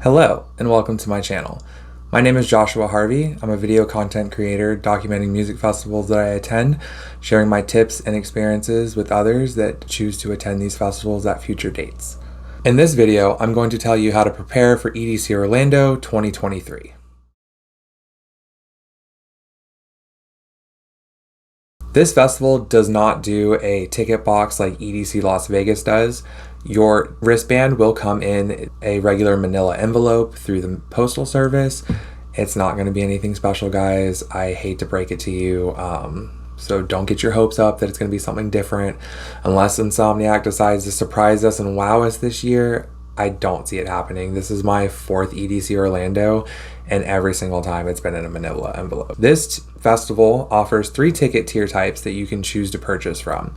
Hello, and welcome to my channel. My name is Joshua Harvey. I'm a video content creator documenting music festivals that I attend, sharing my tips and experiences with others that choose to attend these festivals at future dates. In this video, I'm going to tell you how to prepare for EDC Orlando 2023. This festival does not do a ticket box like EDC Las Vegas does. Your wristband will come in a regular manila envelope through the postal service. It's not going to be anything special, guys. I hate to break it to you. So don't get your hopes up that it's going to be something different. Unless Insomniac decides to surprise us and wow us this year, I don't see it happening. This is my 4th EDC Orlando, and every single time it's been in a manila envelope. This festival offers 3 ticket tier types that you can choose to purchase from.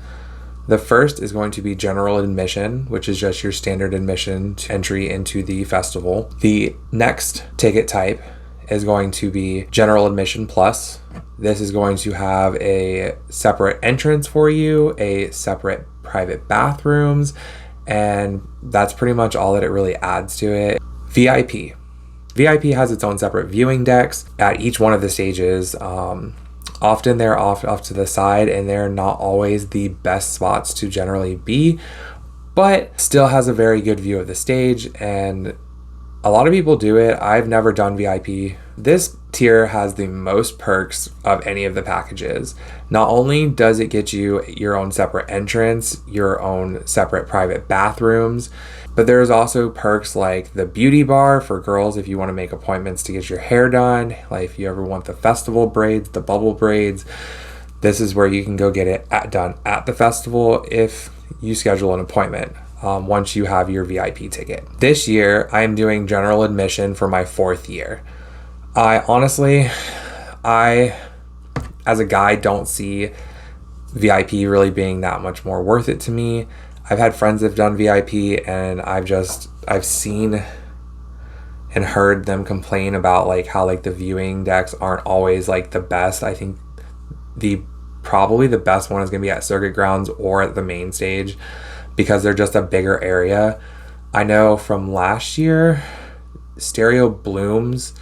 The first is going to be general admission, which is just your standard admission to entry into the festival. The next ticket type is going to be general admission plus. This is going to have a separate entrance for you, a separate private bathrooms, and that's pretty much all that it really adds to it. VIP. VIP has its own separate viewing decks at each one of the stages. Often they're off to the side, and they're not always the best spots to generally be, but still has a very good view of the stage, and a lot of people do it. I've never done VIP. This tier has the most perks of any of the packages. Not only does it get you your own separate entrance, your own separate private bathrooms, but there's also perks like the beauty bar for girls if you want to make appointments to get your hair done. Like if you ever want the festival braids, the bubble braids, this is where you can go get it done at the festival if you schedule an appointment. Once you have your VIP ticket. This year, I am doing general admission for my 4th year. I honestly, as a guy, don't see VIP really being that much more worth it to me. I've had friends that have done VIP, and I've seen and heard them complain about like how like the viewing decks aren't always like the best. I think probably the best one is gonna be at Circuit Grounds or at the main stage, because they're just a bigger area. I know from last year, Stereo Bloom's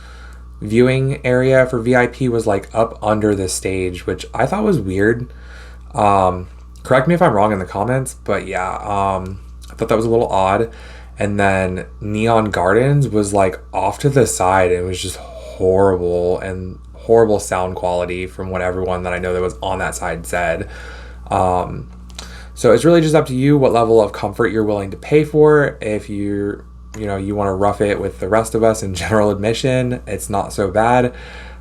viewing area for VIP was like up under the stage, which I thought was weird. Correct me if I'm wrong in the comments, but yeah, I thought that was a little odd. And then Neon Gardens was like off to the side. It was just horrible, and horrible sound quality from what everyone that I know that was on that side said. So it's really just up to you what level of comfort you're willing to pay for. If you want to rough it with the rest of us in general admission, it's not so bad.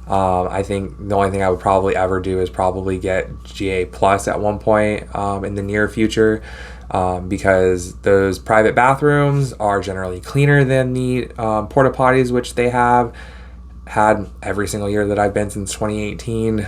I think the only thing I would probably ever do is probably get GA Plus at one point in the near future, because those private bathrooms are generally cleaner than the porta potties, which they have had every single year that I've been since 2018.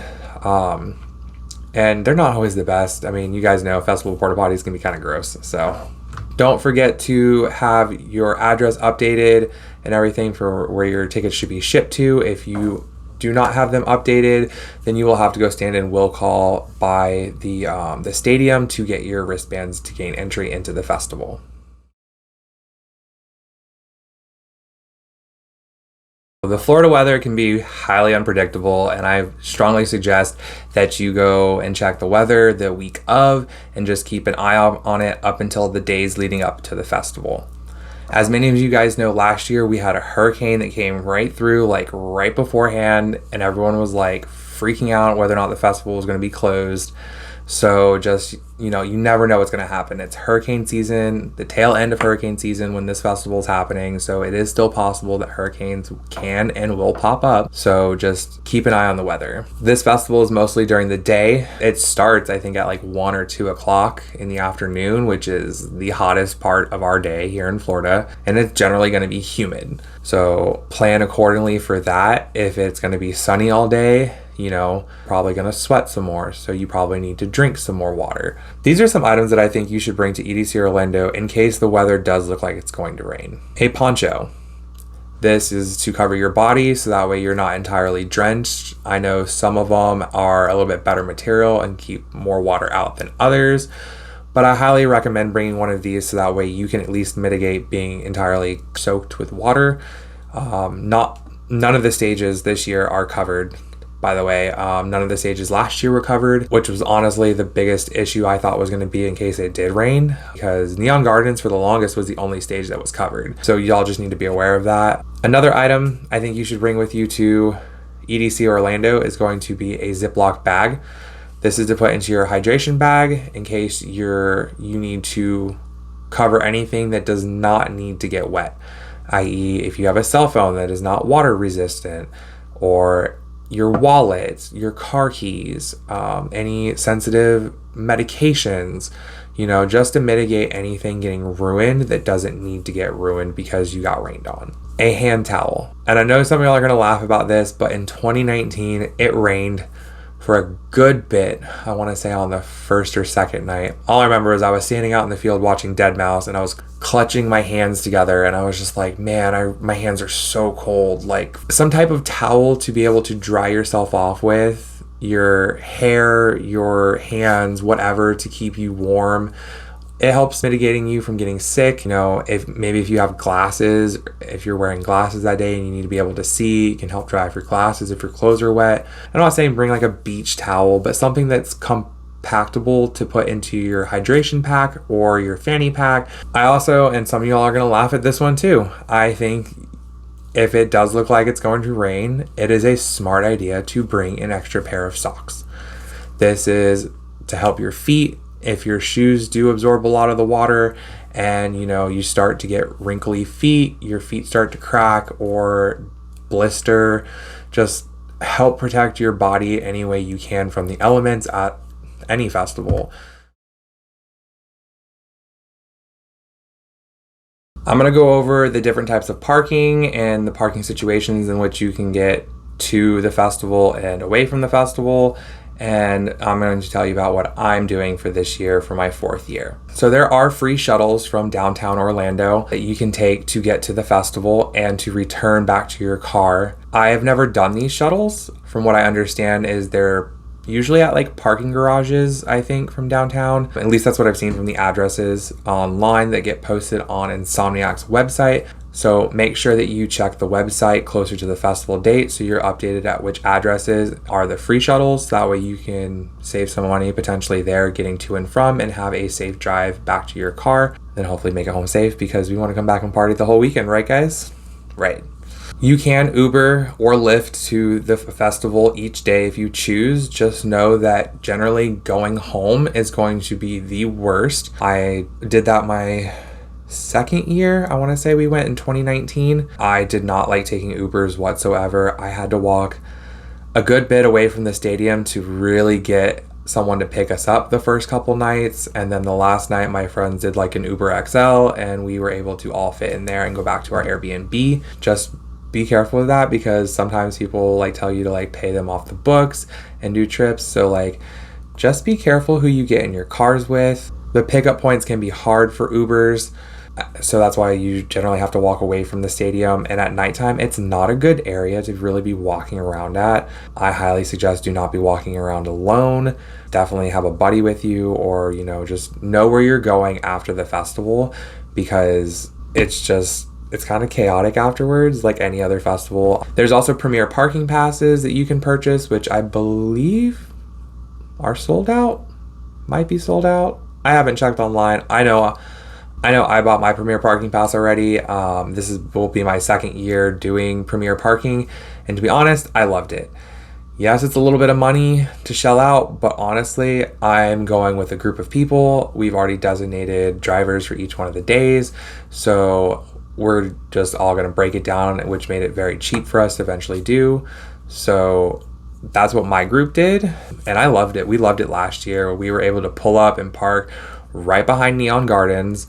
And they're not always the best. I mean, you guys know festival porta potties can be kind of gross. So don't forget to have your address updated and everything for where your tickets should be shipped to. If you do not have them updated, then you will have to go stand in will call by the stadium to get your wristbands to gain entry into the festival. The Florida weather can be highly unpredictable, and I strongly suggest that you go and check the weather the week of and just keep an eye on it up until the days leading up to the festival. As many of you guys know, last year we had a hurricane that came right through like right beforehand, and everyone was like freaking out whether or not the festival was going to be closed. So just, you never know what's going to happen. It's hurricane season, the tail end of hurricane season when this festival is happening. So it is still possible that hurricanes can and will pop up. So just keep an eye on the weather. This festival is mostly during the day. It starts, I think, at like 1 or 2 o'clock in the afternoon, which is the hottest part of our day here in Florida. And it's generally going to be humid. So plan accordingly for that. If it's going to be sunny all day, probably going to sweat some more. So you probably need to drink some more water. These are some items that I think you should bring to EDC Orlando in case the weather does look like it's going to rain. A poncho. This is to cover your body so that way you're not entirely drenched. I know some of them are a little bit better material and keep more water out than others, But I highly recommend bringing one of these so that way you can at least mitigate being entirely soaked with water. None of the stages this year are covered, by the way. None of the stages last year were covered, which was honestly the biggest issue I thought was going to be in case it did rain, because Neon Gardens for the longest was the only stage that was covered. So y'all just need to be aware of that. Another item I think you should bring with you to EDC Orlando is going to be a Ziploc bag. This is to put into your hydration bag in case you need to cover anything that does not need to get wet, i.e. if you have a cell phone that is not water resistant, or your wallet, your car keys, any sensitive medications, just to mitigate anything getting ruined that doesn't need to get ruined because you got rained on. A hand towel. And I know some of y'all are going to laugh about this, but in 2019, it rained for a good bit. I want to say on the first or second night. All I remember is I was standing out in the field watching Deadmau5, and I was clutching my hands together, and I was just like, man, my hands are so cold. Like some type of towel to be able to dry yourself off with, your hair, your hands, whatever, to keep you warm. It helps mitigating you from getting sick. If you have glasses, if you're wearing glasses that day and you need to be able to see, it can help dry off your glasses if your clothes are wet. I'm not saying bring like a beach towel, but something that's compactable to put into your hydration pack or your fanny pack. I also, and some of y'all are going to laugh at this one too, I think if it does look like it's going to rain, it is a smart idea to bring an extra pair of socks. This is to help your feet. If your shoes do absorb a lot of the water and you start to get wrinkly feet, your feet start to crack or blister, just help protect your body any way you can from the elements at any festival. I'm going to go over the different types of parking and the parking situations in which you can get to the festival and away from the festival. And I'm going to tell you about what I'm doing for this year for my 4th year. So there are free shuttles from downtown Orlando that you can take to get to the festival and to return back to your car. I have never done these shuttles. From what I understand is they're usually at like parking garages, I think, from downtown. At least that's what I've seen from the addresses online that get posted on Insomniac's website. So make sure that you check the website closer to the festival date so you're updated at which addresses are the free shuttles. That way you can save some money potentially there getting to and from and have a safe drive back to your car. Then hopefully make it home safe because we want to come back and party the whole weekend, right guys? Right. You can Uber or Lyft to the festival each day if you choose. Just know that generally going home is going to be the worst. I did that my 2nd year. I want to say we went in 2019. I did not like taking Ubers whatsoever. I had to walk a good bit away from the stadium to really get someone to pick us up the first couple nights, and then the last night my friends did like an Uber XL and we were able to all fit in there and go back to our Airbnb. Just be careful with that because sometimes people like tell you to like pay them off the books and do trips. So like just be careful who you get in your cars with. The pickup points can be hard for Ubers. So that's why you generally have to walk away from the stadium. And at nighttime, it's not a good area to really be walking around at. I highly suggest do not be walking around alone. Definitely have a buddy with you or, just know where you're going after the festival because it's kind of chaotic afterwards, like any other festival. There's also premier parking passes that you can purchase, which I believe are sold out. Might be sold out. I haven't checked online. I know I bought my Premier Parking Pass already. Will be my 2nd year doing Premier Parking. And to be honest, I loved it. Yes, it's a little bit of money to shell out, but honestly, I'm going with a group of people. We've already designated drivers for each one of the days. So we're just all going to break it down, which made it very cheap for us to eventually do. So that's what my group did. And I loved it. We loved it last year. We were able to pull up and park right behind Neon Gardens.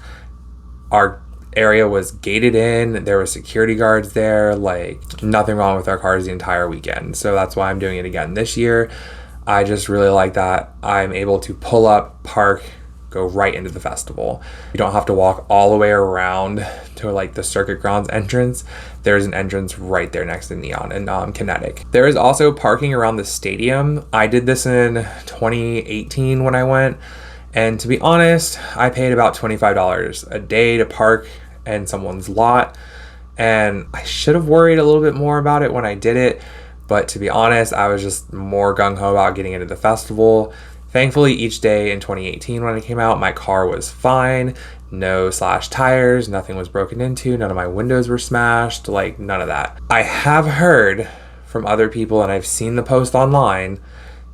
Our area was gated in. There were security guards there. Like nothing wrong with our cars the entire weekend. So that's why I'm doing it again this year. I just really like that I'm able to pull up, park, go right into the festival. You don't have to walk all the way around to like the circuit grounds entrance. There's an entrance right there next to Neon and Kinetic. There is also parking around the stadium. I did this in 2018 when I went. And to be honest, I paid about $25 a day to park in someone's lot. And I should have worried a little bit more about it when I did it. But to be honest, I was just more gung-ho about getting into the festival. Thankfully, each day in 2018 when I came out, my car was fine. No slashed tires, nothing was broken into, none of my windows were smashed, like none of that. I have heard from other people, and I've seen the post online,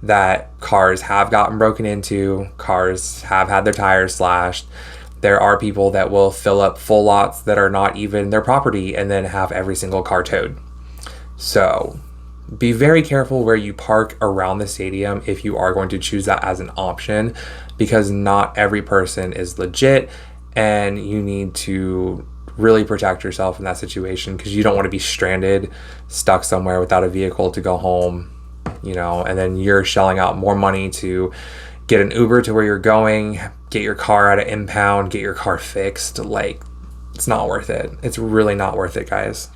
that cars have gotten broken into, cars have had their tires slashed. There are people that will fill up full lots that are not even their property and then have every single car towed. So be very careful where you park around the stadium if you are going to choose that as an option, because not every person is legit, and you need to really protect yourself in that situation, because you don't want to be stranded, stuck somewhere without a vehicle to go home, and then you're shelling out more money to get an Uber to where you're going, get your car at an impound, get your car fixed. Like, it's not worth it. It's really not worth it, guys.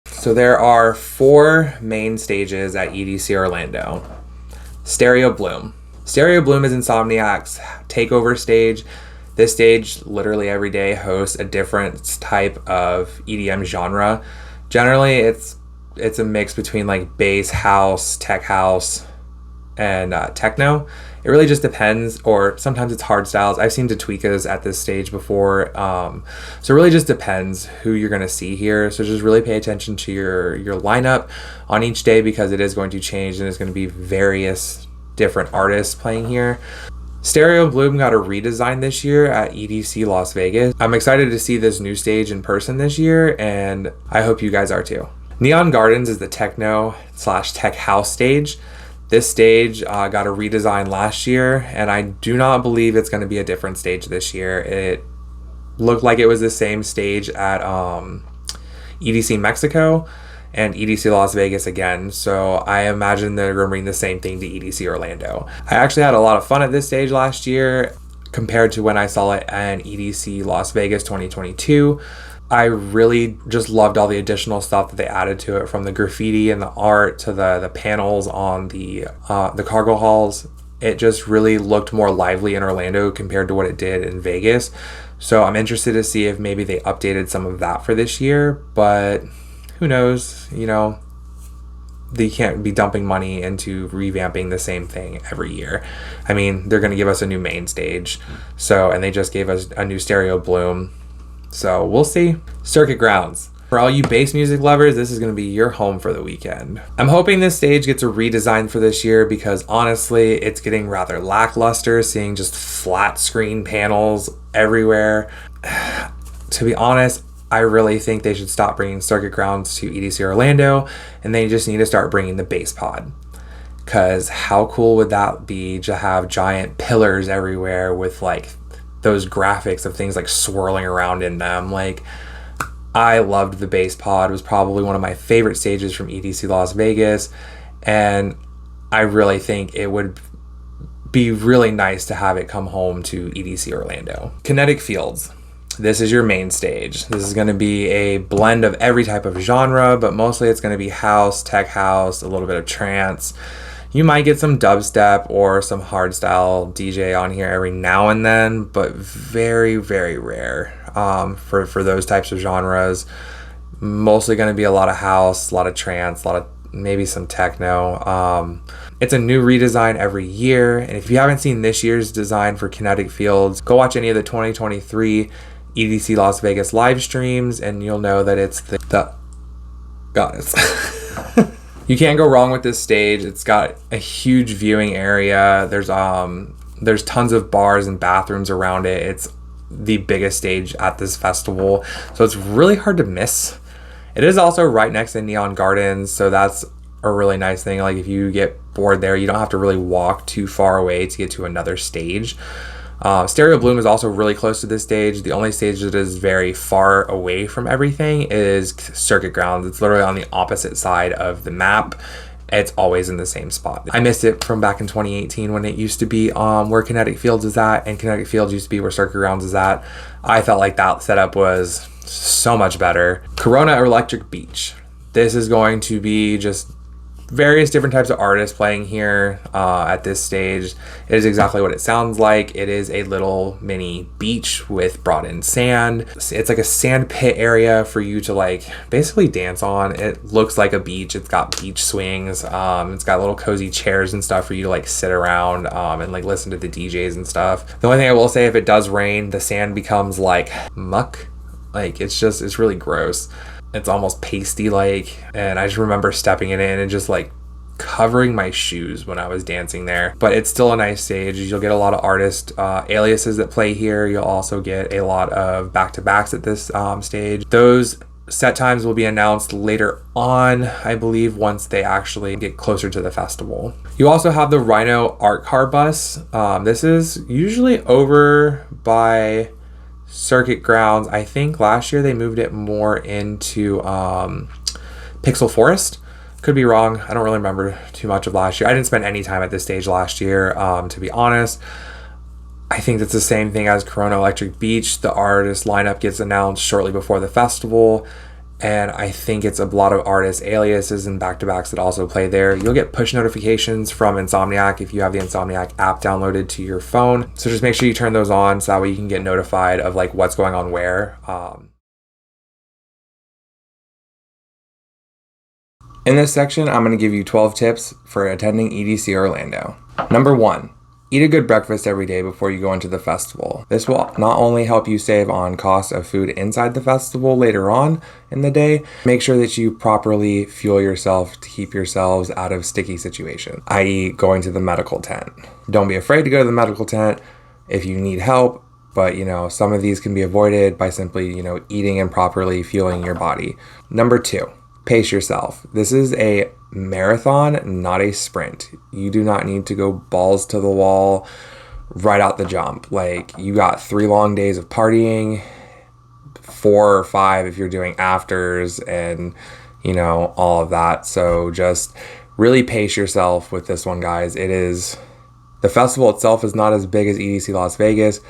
So there are 4 main stages at EDC Orlando. Stereo Bloom. Stereo Bloom is Insomniac's takeover stage. This stage literally every day hosts a different type of EDM genre. Generally, it's a mix between like bass, house, tech house, and techno. It really just depends, or sometimes it's hard styles. I've seen Tatwikas at this stage before. So it really just depends who you're going to see here. So just really pay attention to your lineup on each day, because it is going to change and it's going to be various different artists playing here. Stereo Bloom got a redesign this year at EDC Las Vegas. I'm excited to see this new stage in person this year, and I hope you guys are too. Neon Gardens is the techno/tech house stage. This stage got a redesign last year, and I do not believe it's going to be a different stage this year. It looked like it was the same stage at EDC Mexico and EDC Las Vegas again, so I imagine they're going to bring the same thing to EDC Orlando. I actually had a lot of fun at this stage last year compared to when I saw it in EDC Las Vegas 2022. I really just loved all the additional stuff that they added to it, from the graffiti and the art to the panels on the cargo halls. It just really looked more lively in Orlando compared to what it did in Vegas. So I'm interested to see if maybe they updated some of that for this year, but who knows, they can't be dumping money into revamping the same thing every year. I mean, they're going to give us a new main stage, and they just gave us a new Stereo Bloom. So we'll see. Circuit Grounds. For all you bass music lovers, this is going to be your home for the weekend. I'm hoping this stage gets a redesign for this year, because honestly, it's getting rather lackluster seeing just flat screen panels everywhere. To be honest, I really think they should stop bringing Circuit Grounds to EDC Orlando, and they just need to start bringing the bass pod. Because how cool would that be to have giant pillars everywhere with like those graphics of things like swirling around in them? Like, I loved the bass pod. It was probably one of my favorite stages from EDC Las Vegas, and I really think it would be really nice to have it come home to EDC Orlando. Kinetic Fields. This is your main stage. This is going to be a blend of every type of genre, but mostly it's going to be house, tech house, a little bit of trance. You might get some dubstep or some hardstyle DJ on here every now and then, but very, very rare for those types of genres. Mostly going to be a lot of house, a lot of trance, a lot of maybe some techno. It's a new redesign every year, and if you haven't seen this year's design for Kinetic Fields, go watch any of the 2023 EDC Las Vegas live streams, and you'll know that it's the goddess. You can't go wrong with this stage. It's got a huge viewing area. There's tons of bars and bathrooms around it. It's the biggest stage at this festival, so it's really hard to miss. It is also right next to Neon Gardens, so that's a really nice thing. Like, if you get bored there, you don't have to really walk too far away to get to another stage. Stereo Bloom is also really close to this stage. The only stage that is very far away from everything is Circuit Grounds. It's literally on the opposite side of the map. It's always in the same spot. I missed it from back in 2018 when it used to be where Kinetic Fields is at, and Kinetic Fields used to be where Circuit Grounds is at. I felt like that setup was so much better. Corona Electric Beach. This is going to be just various different types of artists playing here at this stage. It is exactly what it sounds like. It is a little mini beach with brought in sand. It's like a sand pit area for you to like basically dance on. It looks like a beach. It's got beach swings. It's got little cozy chairs and stuff for you to like sit around and like listen to the DJs and stuff. The only thing I will say, if it does rain, the sand becomes like muck. Like it's really gross. It's almost pasty like, and I just remember stepping in it and just like covering my shoes when I was dancing there. But it's still a nice stage. You'll get a lot of artist aliases that play here. You'll also get a lot of back-to-backs at this stage. Those set times will be announced later on, I believe, once they actually get closer to the festival. You also have the Rhino Art Car Bus. This is usually over by Circuit Grounds. I think last year they moved it more into Pixel Forest. Could be wrong. I don't really remember too much of last year. I didn't spend any time at this stage last year, to be honest. I think that's the same thing as Corona Electric Beach. The artist lineup gets announced shortly before the festival, and I think it's a lot of artist aliases and back-to-backs that also play there. You'll get push notifications from Insomniac if you have the Insomniac app downloaded to your phone. So just make sure you turn those on so that way you can get notified of like what's going on where. In this section, I'm going to give you 12 tips for attending EDC Orlando. Number 1. Eat a good breakfast every day before you go into the festival. This will not only help you save on cost of food inside the festival later on in the day, make sure that you properly fuel yourself to keep yourselves out of sticky situations, i.e. going to the medical tent. Don't be afraid to go to the medical tent if you need help, but some of these can be avoided by simply, eating and properly fueling your body. Number 2. Pace yourself. This is a marathon, not a sprint. You do not need to go balls to the wall right out the jump. Like, you got 3 long days of partying, 4 or 5 if you're doing afters, and all of that. So just really pace yourself with this one, guys. The festival itself is not as big as EDC Las Vegas,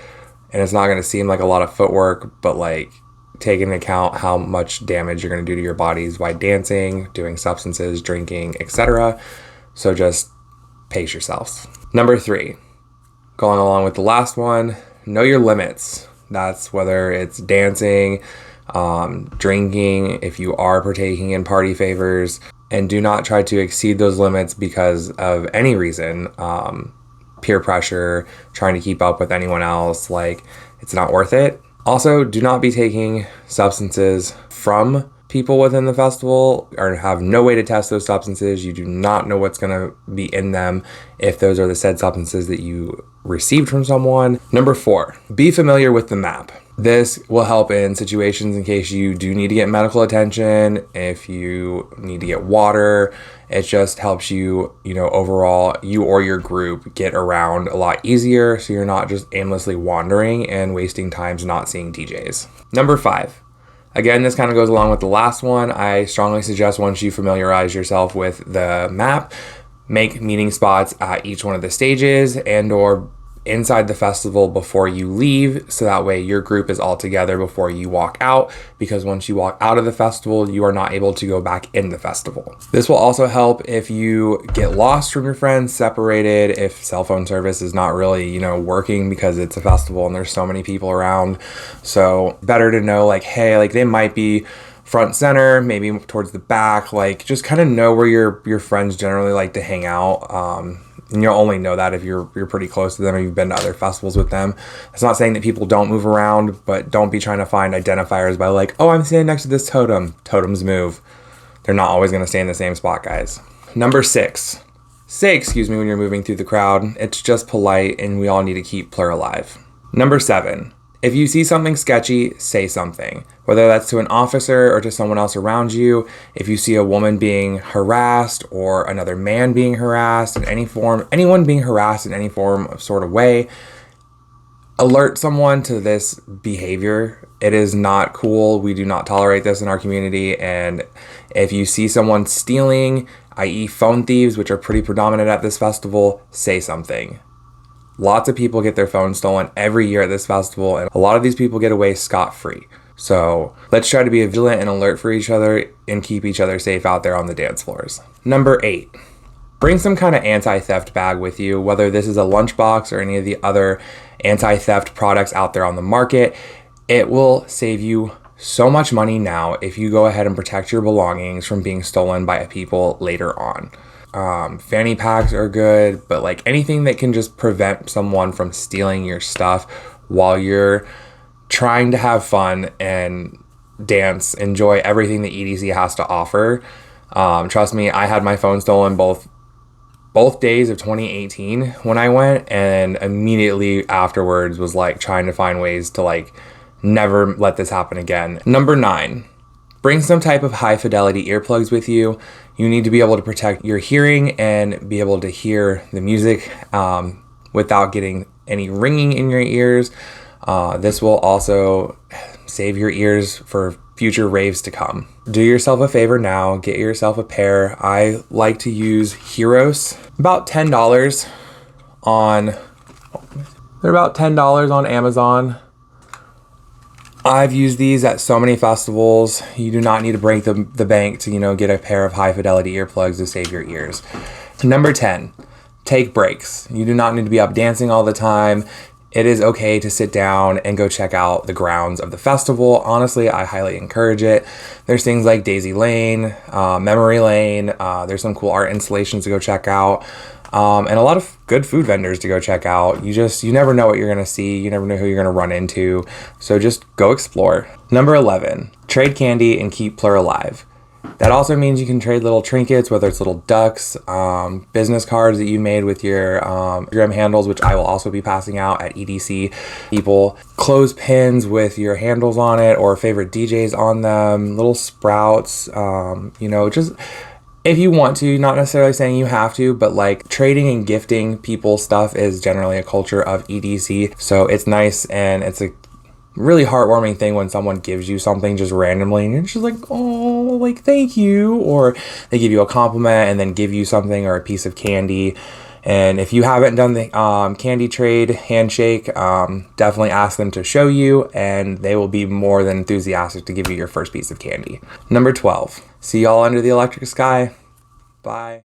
and it's not going to seem like a lot of footwork, but like, take into account how much damage you're going to do to your bodies by dancing, doing substances, drinking, etc. So just pace yourselves. Number 3, going along with the last one, know your limits. That's whether it's dancing, drinking, if you are partaking in party favors, and do not try to exceed those limits because of any reason. Peer pressure, trying to keep up with anyone else, like, it's not worth it. Also, do not be taking substances from people within the festival or have no way to test those substances. You do not know what's going to be in them if those are the said substances that you received from someone. Number 4, be familiar with the map. This will help in situations in case you do need to get medical attention, if you need to get water. It just helps you, overall, you or your group get around a lot easier so you're not just aimlessly wandering and wasting times not seeing DJs. Number 5. Again, this kind of goes along with the last one. I strongly suggest once you familiarize yourself with the map, make meeting spots at each one of the stages and or inside the festival before you leave, so that way your group is all together before you walk out, because once you walk out of the festival, you are not able to go back in the festival. This will also help if you get lost from your friends, separated, if cell phone service is not really, working because it's a festival and there's so many people around. So better to know, like, hey, like, they might be front center, maybe towards the back, like, just kind of know where your friends generally like to hang out. And you'll only know that if you're pretty close to them or you've been to other festivals with them. It's not saying that people don't move around, but don't be trying to find identifiers by like, oh, I'm standing next to this totem. Totems move. They're not always going to stay in the same spot, guys. Number 6. Say excuse me when you're moving through the crowd. It's just polite, and we all need to keep Plur alive. Number 7. If you see something sketchy, say something. Whether that's to an officer or to someone else around you. If you see a woman being harassed or another man being harassed in any form, anyone being harassed in any form of sort of way, alert someone to this behavior. It is not cool. We do not tolerate this in our community. And if you see someone stealing, i.e. phone thieves, which are pretty predominant at this festival, say something. Lots of people get their phones stolen every year at this festival, and a lot of these people get away scot-free. So let's try to be vigilant and alert for each other and keep each other safe out there on the dance floors. Number 8, bring some kind of anti-theft bag with you, whether this is a lunchbox or any of the other anti-theft products out there on the market. It will save you so much money now if you go ahead and protect your belongings from being stolen by people later on. Fanny packs are good, but like anything that can just prevent someone from stealing your stuff while you're trying to have fun and dance, enjoy everything that EDC has to offer. Trust me, I had my phone stolen both days of 2018 when I went, and immediately afterwards was like trying to find ways to like never let this happen again. Number 9, bring some type of high fidelity earplugs with you. You need to be able to protect your hearing and be able to hear the music without getting any ringing in your ears. This will also save your ears for future raves to come. Do yourself a favor now, get yourself a pair. I like to use Heroes. About $10 on, they're about $10 on Amazon. I've used these at so many festivals. You do not need to break the bank to, get a pair of high fidelity earplugs to save your ears. Number 10, take breaks. You do not need to be up dancing all the time. It is okay to sit down and go check out the grounds of the festival. Honestly, I highly encourage it. There's things like Daisy Lane, Memory Lane. There's some cool art installations to go check out. And a lot of good food vendors to go check out. You never know what you're going to see. You never know who you're going to run into. So just go explore. Number 11, trade candy and keep Plur alive. That also means you can trade little trinkets, whether it's little ducks, business cards that you made with your drum handles, which I will also be passing out at EDC. People, clothespins with your handles on it or favorite DJs on them, little sprouts, just if you want to, not necessarily saying you have to, but like trading and gifting people stuff is generally a culture of EDC. So it's nice, and it's a really heartwarming thing when someone gives you something just randomly and you're just like, oh, like thank you, or they give you a compliment and then give you something or a piece of candy. And if you haven't done the candy trade handshake, definitely ask them to show you, and they will be more than enthusiastic to give you your first piece of candy. Number 12, see y'all under the electric sky. Bye.